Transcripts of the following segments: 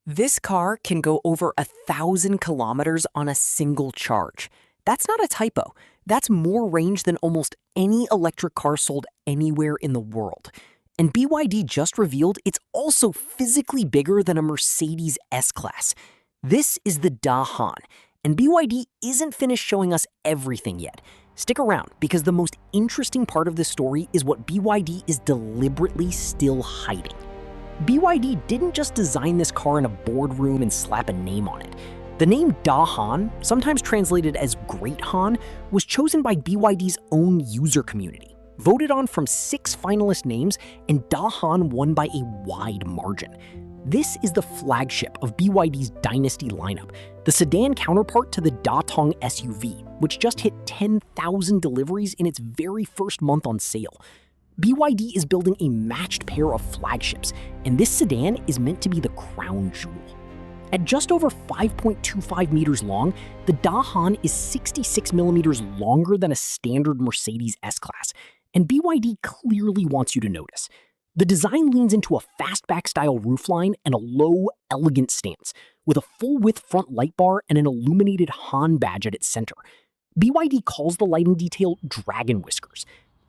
This car can go over 1,000 kilometers on a single charge. That's not a typo. That's more range than almost any electric car sold anywhere in the world. And BYD just revealed it's also physically bigger than a Mercedes S-Class. This is the Dahan, and BYD isn't finished showing us everything yet. Stick around, because the most interesting part of this story is what BYD is deliberately still hiding. BYD didn't just design this car in a boardroom and slap a name on it. The name Dahan, sometimes translated as Great Han, was chosen by BYD's own user community. Voted on from 6 finalist names, and Dahan won by a wide margin. This is the flagship of BYD's Dynasty lineup, the sedan counterpart to the Datong SUV, which just hit 10,000 deliveries in its very first month on sale. BYD is building a matched pair of flagships, and this sedan is meant to be the crown jewel. At just over 5.25 meters long, the Dahan is 66 millimeters longer than a standard Mercedes S-Class, and BYD clearly wants you to notice. The design leans into a fastback-style roofline and a low, elegant stance, with a full-width front light bar and an illuminated Han badge at its center. BYD calls the lighting detail Dragon Whiskers.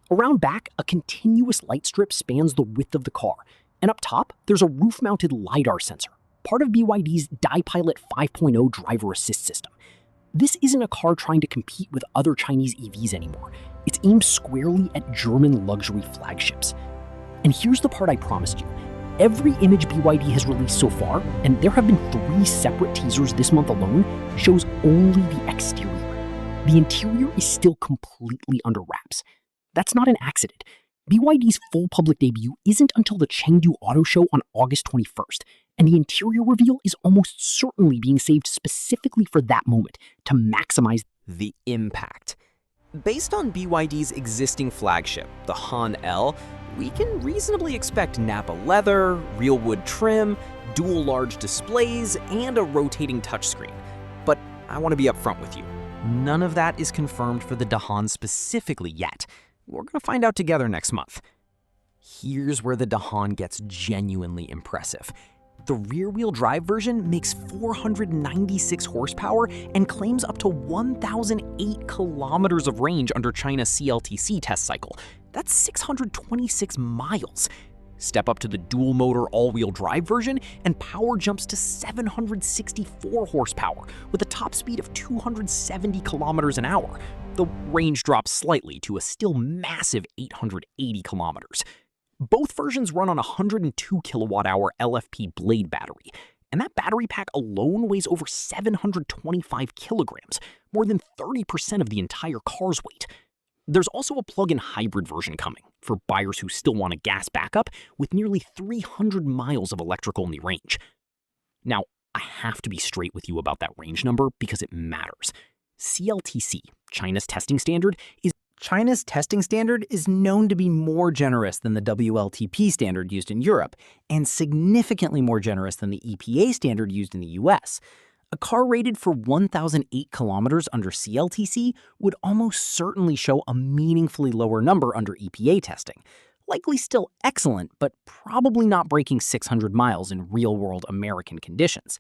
Around back, a continuous light strip spans the width of the car, and up top, there's a roof-mounted LiDAR sensor, part of BYD's DiPilot 5.0 driver assist system. This isn't a car trying to compete with other Chinese EVs anymore. It's aimed squarely at German luxury flagships. And here's the part I promised you. Every image BYD has released so far, and there have been 3 separate teasers this month alone, shows only the exterior. The interior is still completely under wraps. That's not an accident. BYD's full public debut isn't until the Chengdu Auto Show on August 21st, and the interior reveal is almost certainly being saved specifically for that moment to maximize the impact. Based on BYD's existing flagship, the Han L, we can reasonably expect Nappa leather, real wood trim, dual large displays, and a rotating touchscreen. But I want to be upfront with you. None of that is confirmed for the Dahan specifically yet. We're going to find out together next month. Here's where the Dahan gets genuinely impressive. The rear-wheel drive version makes 496 horsepower and claims up to 1,008 kilometers of range under China's CLTC test cycle. That's 626 miles. Step up to the dual-motor all-wheel drive version, and power jumps to 764 horsepower with a top speed of 270 kilometers an hour. The range drops slightly to a still massive 880 kilometers. Both versions run on a 102 kilowatt-hour LFP blade battery, and that battery pack alone weighs over 725 kilograms, more than 30% of the entire car's weight. There's also a plug-in hybrid version coming, for buyers who still want a gas backup, with nearly 300 miles of electric-only range. Now, I have to be straight with you about that range number because it matters. CLTC, China's testing standard, is known to be more generous than the WLTP standard used in Europe, and significantly more generous than the EPA standard used in the US. A car rated for 1,008 kilometers under CLTC would almost certainly show a meaningfully lower number under EPA testing. Likely still excellent, but probably not breaking 600 miles in real-world American conditions.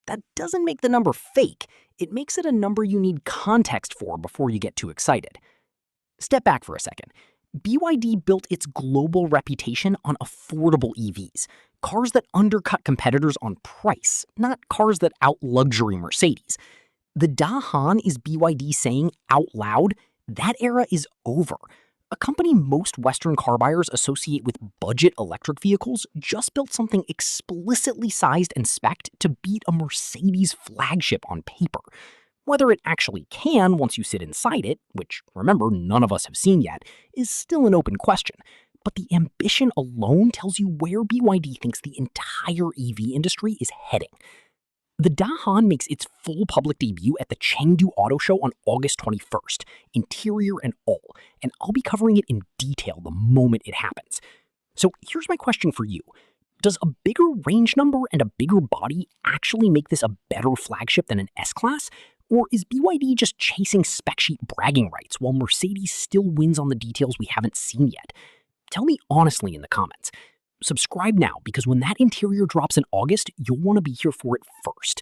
That doesn't make the number fake. It makes it a number you need context for before you get too excited. Step back for a second. BYD built its global reputation on affordable EVs, cars that undercut competitors on price, not cars that out-luxury Mercedes. The Dahan is BYD saying out loud, that era is over. A company most Western car buyers associate with budget electric vehicles just built something explicitly sized and spec'd to beat a Mercedes flagship on paper. Whether it actually can once you sit inside it, which, remember, none of us have seen yet, is still an open question. But the ambition alone tells you where BYD thinks the entire EV industry is heading. The Dahan makes its full public debut at the Chengdu Auto Show on August 21st, interior and all, and I'll be covering it in detail the moment it happens. So here's my question for you. Does a bigger range number and a bigger body actually make this a better flagship than an S-Class? Or is BYD just chasing spec sheet bragging rights while Mercedes still wins on the details we haven't seen yet? Tell me honestly in the comments. Subscribe now because when that interior drops in August, you'll want to be here for it first.